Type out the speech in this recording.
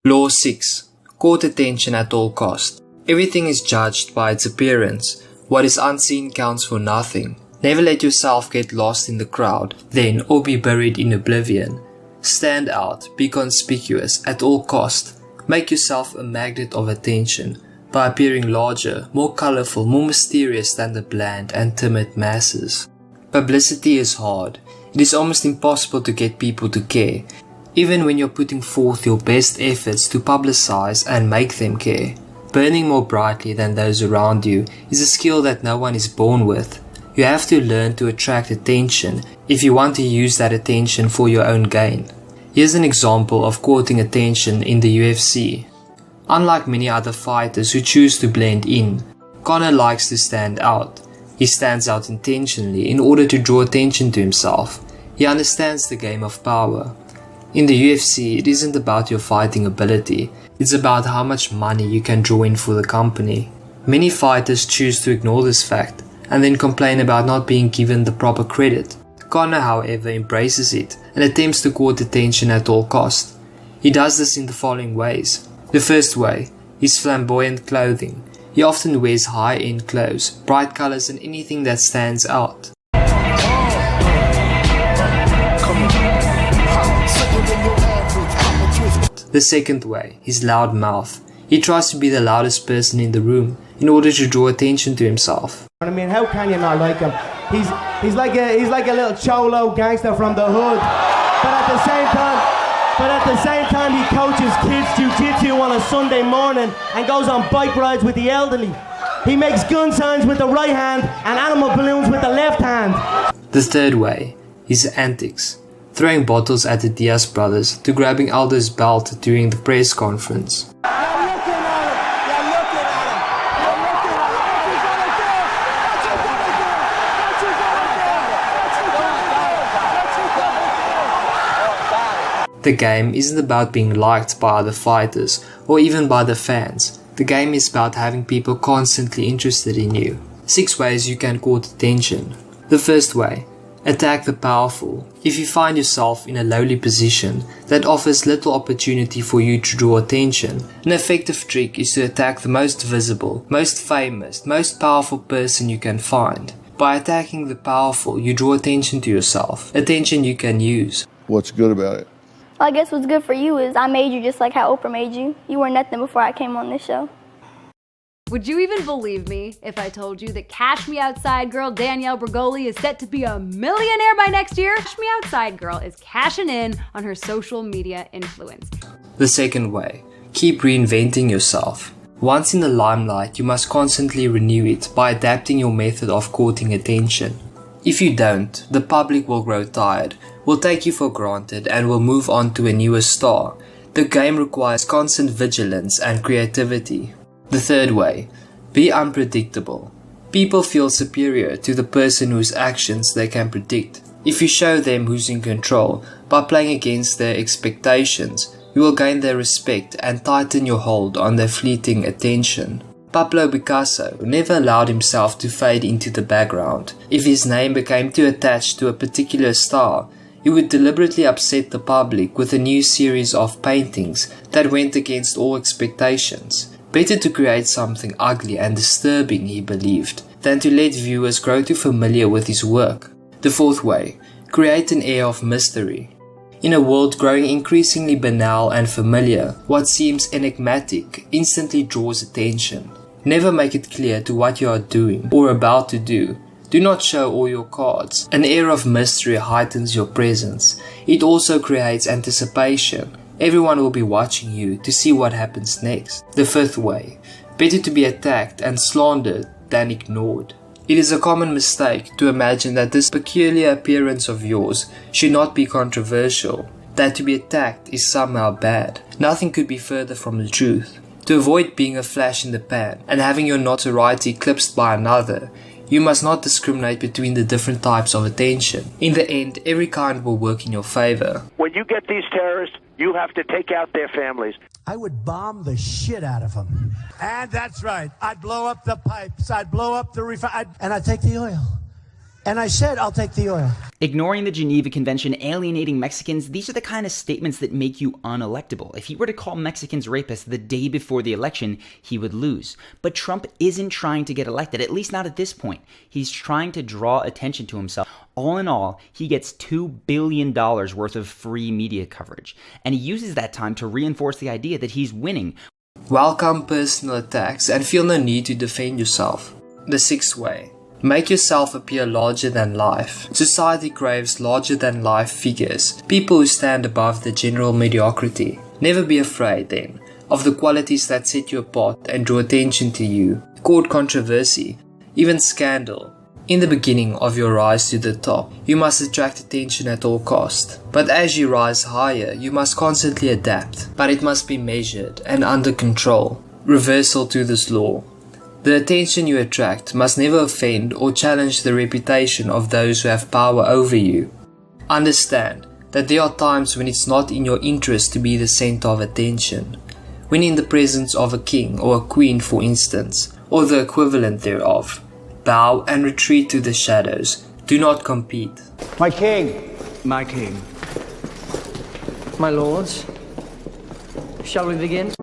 Law 6. Court attention at all cost. Everything is judged by its appearance. What is unseen counts for nothing. Never let yourself get lost in the crowd, then or be buried in oblivion. Stand out, be conspicuous at all cost. Make yourself a magnet of attention by appearing larger, more colorful, more mysterious than the bland and timid masses. Publicity is hard. It is almost impossible to get people to care, even when you're putting forth your best efforts to publicize and make them care. Burning more brightly than those around you is a skill that no one is born with. You have to learn to attract attention if you want to use that attention for your own gain. Here's an example of courting attention in the UFC. Unlike many other fighters who choose to blend in, Conor likes to stand out. He stands out intentionally in order to draw attention to himself. He understands the game of power. In the UFC, it isn't about your fighting ability, it's about how much money you can draw in for the company. Many fighters choose to ignore this fact and then complain about not being given the proper credit. Conor, however, embraces it and attempts to court attention at all cost. He does this in the following ways. The first way is flamboyant clothing. He often wears high-end clothes, bright colors and anything that stands out. The second way is loud mouth. He tries to be the loudest person in the room in order to draw attention to himself. I mean, how can you not like him? He's like a little cholo gangster from the hood. But at the same time, he coaches kids jiu-jitsu on a Sunday morning and goes on bike rides with the elderly. He makes gun signs with the right hand and animal balloons with the left hand. The third way is antics. Throwing bottles at the Diaz brothers to grabbing Aldo's belt during the press conference. The game isn't about being liked by other fighters or even by the fans. The game is about having people constantly interested in you. 6 ways you can court attention. The first way, attack the powerful. If you find yourself in a lowly position that offers little opportunity for you to draw attention, an effective trick is to attack the most visible, most famous, most powerful person you can find. By attacking the powerful, you draw attention to yourself, attention you can use. What's good about it? Well, I guess what's good for you is I made you just like how Oprah made you. You were nothing before I came on this show. Would you even believe me if I told you that Cash Me Outside girl Danielle Bregoli is set to be a millionaire by next year? Cash Me Outside girl is cashing in on her social media influence. The second way, keep reinventing yourself. Once in the limelight, you must constantly renew it by adapting your method of courting attention. If you don't, the public will grow tired, will take you for granted and will move on to a newer star. The game requires constant vigilance and creativity. The third way, be unpredictable. People feel superior to the person whose actions they can predict. If you show them who's in control by playing against their expectations, you will gain their respect and tighten your hold on their fleeting attention. Pablo Picasso never allowed himself to fade into the background. If his name became too attached to a particular star, he would deliberately upset the public with a new series of paintings that went against all expectations. Better to create something ugly and disturbing, he believed, than to let viewers grow too familiar with his work. The fourth way, create an air of mystery. In a world growing increasingly banal and familiar, what seems enigmatic instantly draws attention. Never make it clear to what you are doing or about to do. Do not show all your cards. An air of mystery heightens your presence. It also creates anticipation. Everyone will be watching you to see what happens next. The fifth way, better to be attacked and slandered than ignored. It is a common mistake to imagine that this peculiar appearance of yours should not be controversial, that to be attacked is somehow bad. Nothing could be further from the truth. To avoid being a flash in the pan and having your notoriety eclipsed by another, you must not discriminate between the different types of attention. In the end, every kind will work in your favor. When you get these terrorists, you have to take out their families. I would bomb the shit out of them. And that's right. I'd blow up the pipes. I'd blow up the and I'd take the oil. And I said, I'll take the oil. Ignoring the Geneva Convention, alienating Mexicans, these are the kind of statements that make you unelectable. If he were to call Mexicans rapists the day before the election, he would lose. But Trump isn't trying to get elected, at least not at this point. He's trying to draw attention to himself. All in all, he gets $2 billion worth of free media coverage. And he uses that time to reinforce the idea that he's winning. Welcome personal attacks and feel no need to defend yourself. The sixth way. Make yourself appear larger than life. Society craves larger than life figures, people who stand above the general mediocrity. Never be afraid, then, of the qualities that set you apart and draw attention to you. Court controversy, even scandal. In the beginning of your rise to the top, you must attract attention at all cost. But as you rise higher, you must constantly adapt, but it must be measured and under control. Reversal to this law. The attention you attract must never offend or challenge the reputation of those who have power over you. Understand that there are times when it's not in your interest to be the center of attention. When in the presence of a king or a queen, for instance, or the equivalent thereof, bow and retreat to the shadows. Do not compete. My king. My king. My lords, shall we begin?